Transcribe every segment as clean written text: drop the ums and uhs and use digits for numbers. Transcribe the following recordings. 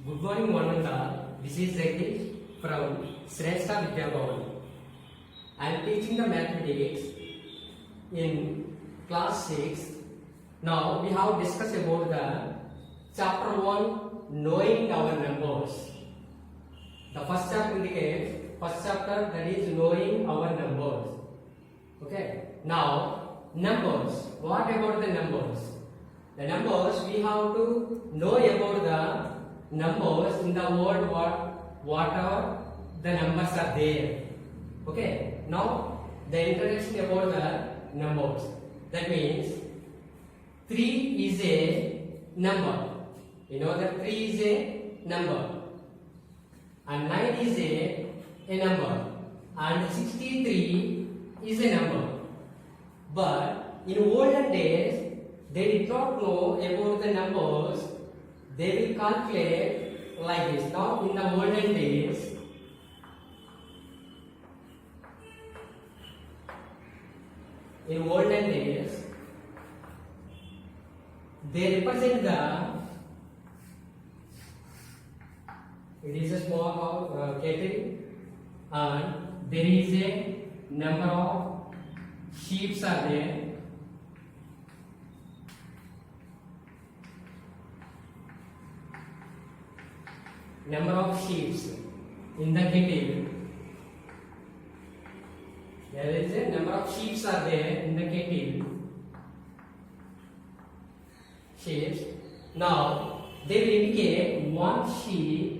Good morning, one and all. This is Jagdish from 6thmaths. I am teaching the mathematics in class 6. Now we have discussed about the chapter 1, knowing our numbers. The first chapter indicates first chapter, that is knowing our numbers. Okay. Now numbers. What about the numbers? The numbers, we have to know about the numbers in the world, whatever the numbers are there. Okay. Now the introduction about the numbers. That means 3 is a number. You know that 3 is a number. And 9 is a number. And 63 is a number. But in olden days, they did not know about the numbers. They will calculate like this. Now in the olden days, they represent it is a small kettle, and there is a number of sheep are there. Number of sheep in the kettle. There is a number of sheep are there in the kettle. Sheep. Now they will indicate one sheep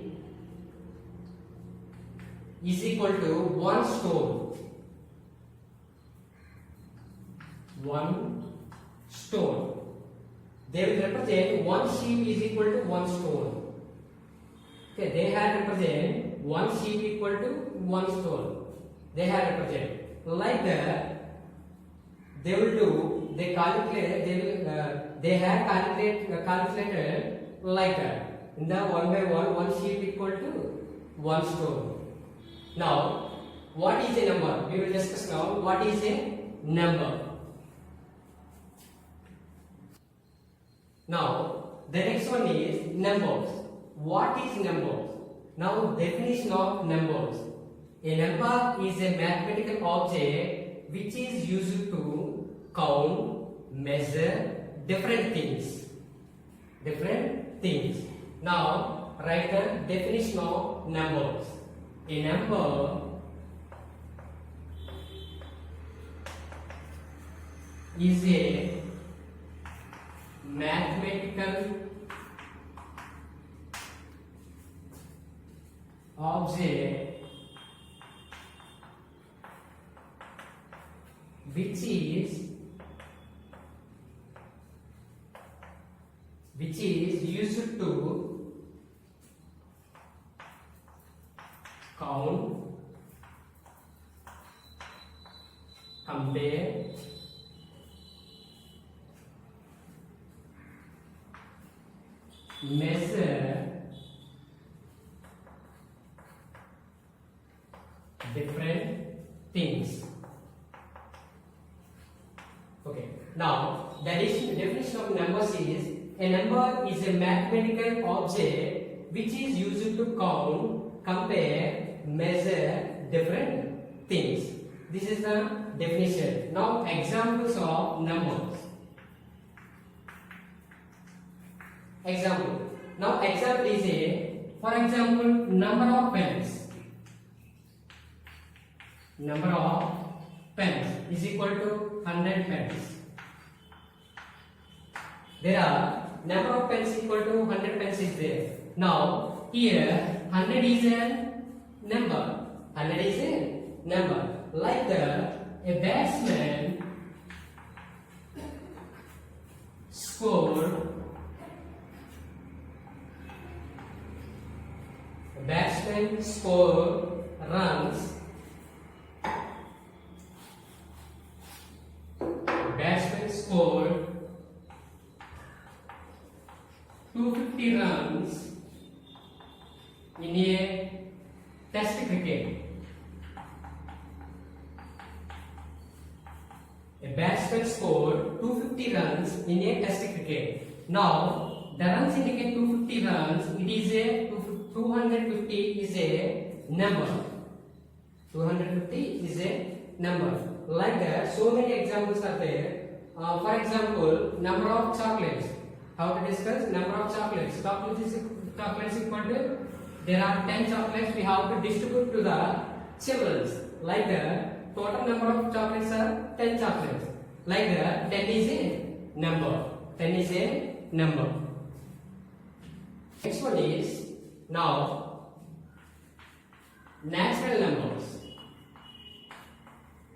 is equal to one stone. One stone. They will represent one sheep is equal to one stone. Okay, they have represent one sheep equal to one stone. They have represent like that. They will do. They calculate. They have calculated like that. In the one by one sheep equal to one stone. Now, what is a number? We will discuss now. What is a number? Now, the next one is numbers. What is numbers? Now, definition of numbers. A number is a mathematical object which is used to count, measure different things. Now, write the definition of numbers. A number is a mathematical object which is used to count, compare, measure different things. Okay. Now, the definition of numbers is a number is a mathematical object which is used to count, compare, measure different things. This is the definition. Now, examples of numbers. Example. Now, example is for example, number of pens. Number of pens is equal to 100 pens. There are number of pens equal to 100 pens is there. Now here 100 is a number. 100 is a number. Like that, a batsman score runs. Batsman scored 250 runs in a test cricket. A batsman scored 250 runs in a test cricket. Now, the runs indicate 250 runs. It is a 250 is a number. 250 is a number. Like that, so many examples are there. For example, number of chocolates. How to discuss number of chocolates? Chocolates equal to, there are 10 chocolates. We have to distribute to the children. Like that, total number of chocolates are 10 chocolates. Like that, 10 is a number. 10 is a number. Next one is now natural numbers.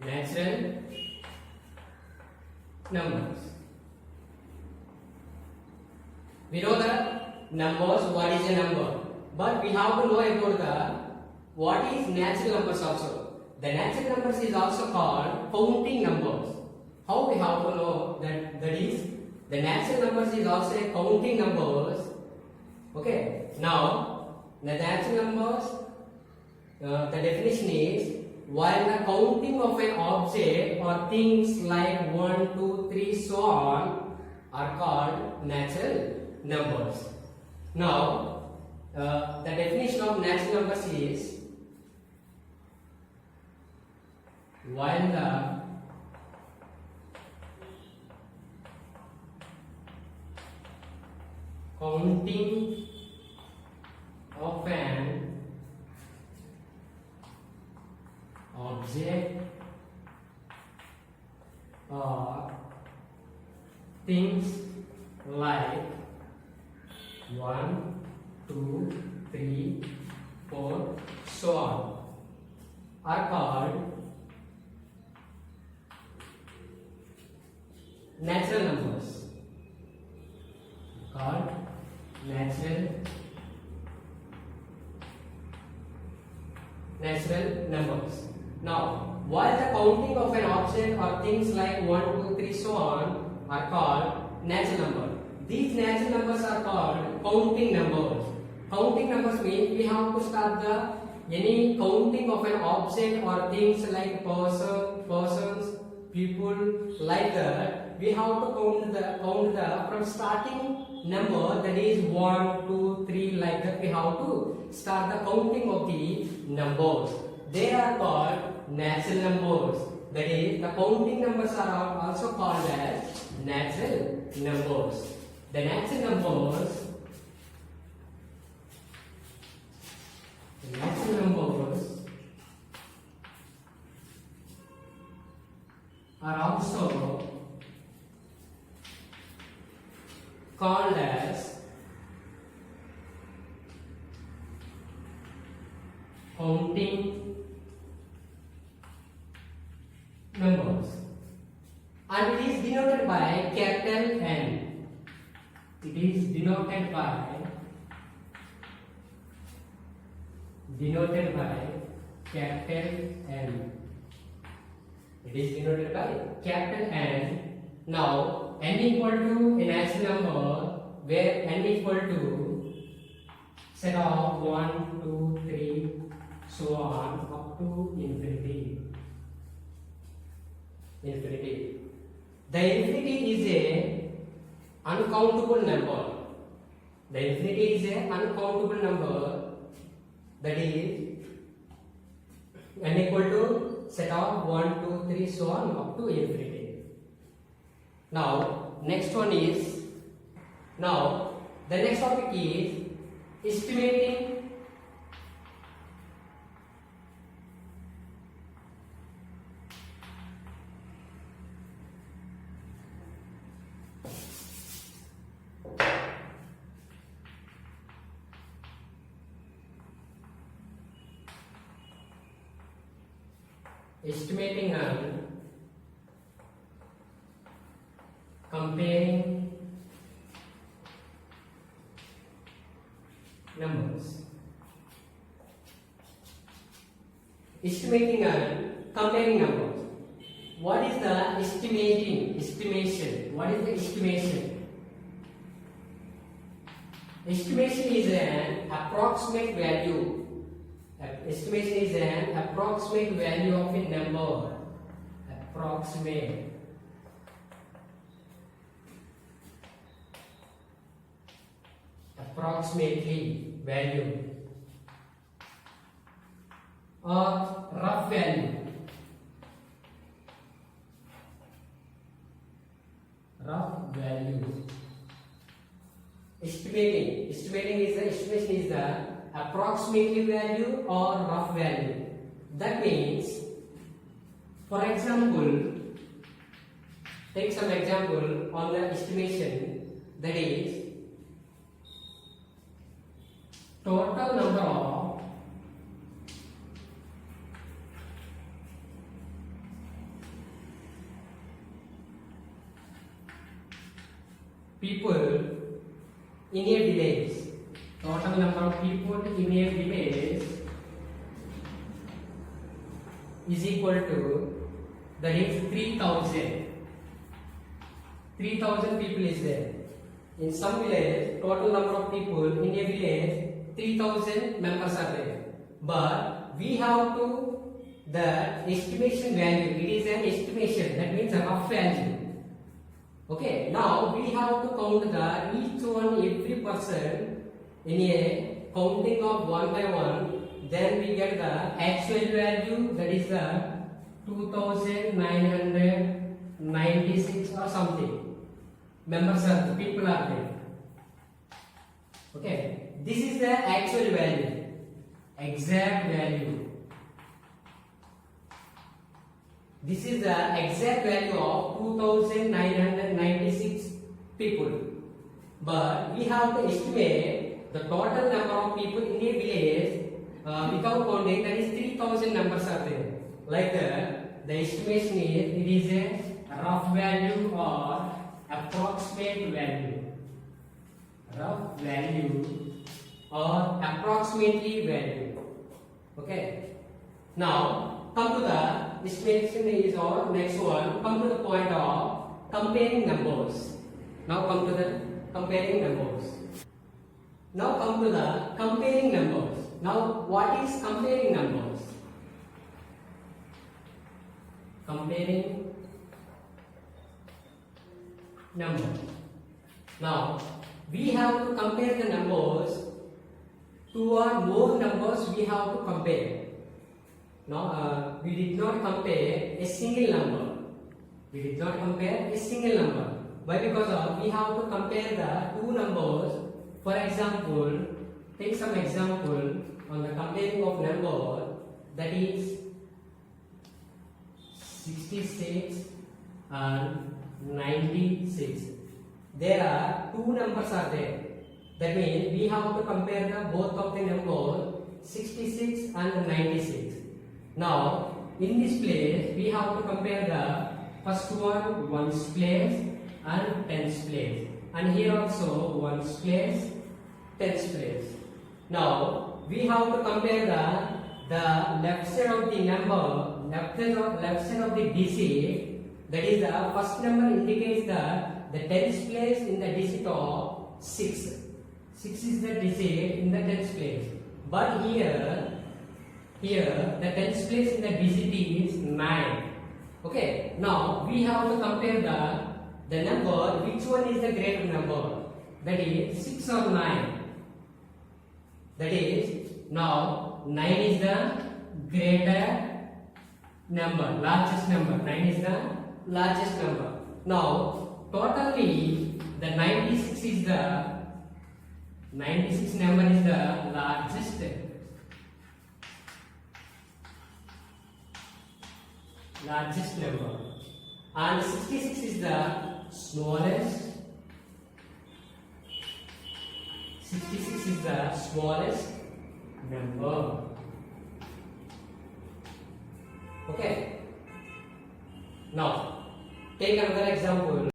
Natural numbers. We know the numbers, what is a number, but we have to know about the what is natural numbers also. The natural numbers is also called counting numbers. How we have to know that? That is, the natural numbers is also a counting numbers. Okay. Now the natural numbers, the definition is, while the counting of an object or things like 1, 2, 3, so on are called natural numbers. Now, the definition of natural numbers is, while the counting of an object or things like 1, 2, 3, 4, so on are called natural numbers. Called natural numbers. Now, while the counting of an object or things like 1, 2, 3, so on are called natural numbers. These natural numbers are called counting numbers. Counting numbers means we have to start the any counting of an object or things like persons, people, like that. We have to count the from starting number, that is 1, 2, 3, like that. We have to start the counting of the numbers. They are called natural numbers. That is, the counting numbers are also called as natural numbers. The natural numbers are also called as counting numbers, and it is denoted by capital N. It is denoted by capital N. It is denoted by capital N. Now, n equal to a natural number where n equal to set of 1, 2, 3, so on up to infinity. The infinity is a uncountable number. The infinity is a uncountable number. That is n equal to set of 1, 2, 3, so on up to infinity. Now, next one is, now the next topic is estimating and comparing numbers. Estimating and comparing numbers. What is the estimation? What is the estimation? Estimation is an approximate value. Estimation is an approximate value of a number. Approximate approximately value or rough value. Rough value. Estimating is the estimation is the approximately value or rough value. That means, for example, take some example on the estimation, that is total number of people in a village. Total number of people in a village is equal to, that is 3,000. 3,000 people is there. In some village, total number of people in a village, 3,000 members are there. But we have to, the estimation value, it is an estimation, that means a rough value. Okay, now we have to count the each one, every person in a counting of one by one. Then we get the actual value, that is the 2,996 or something. Members are, the people are there. Okay, this is the actual value, exact value. This is the exact value of 2,996 people. But we have to estimate the total number of people in a village without counting, that is 3,000 numbers are there. Like that, the estimation is, it is a rough value or approximate value. Rough value or approximately value. Okay. Now, come to the estimation is our next one. Come to the point of comparing numbers. Now come to the comparing numbers. Now come to the comparing numbers. Now what is comparing numbers? Comparing numbers. Now we have to compare the numbers. Two or more numbers we have to compare. Now, we did not compare a single number. We did not compare a single number. Why? Because we have to compare the two numbers. For example, take some example on the comparing of number, that is 66 and 96. There are two numbers are there. That means we have to compare the both of the numbers 66 and 96. Now, in this place, we have to compare the first one, ones place and tens place. And here also, ones place, tens place. Now, we have to compare the left side of the number, left side of the digit. That is, the first number indicates the tens place in the digit of 6. 6 is the digit in the tens place. But here the tens place in the digit is 9. Okay, now we have to compare the number, which one is the greater number, that is 6 or 9. That is, now 9 is the greater number, largest number. 9 is the largest number. Now totally the 96 number is the largest number, and 66 is the smallest. 66 is the smallest number. Okay. Now take another example.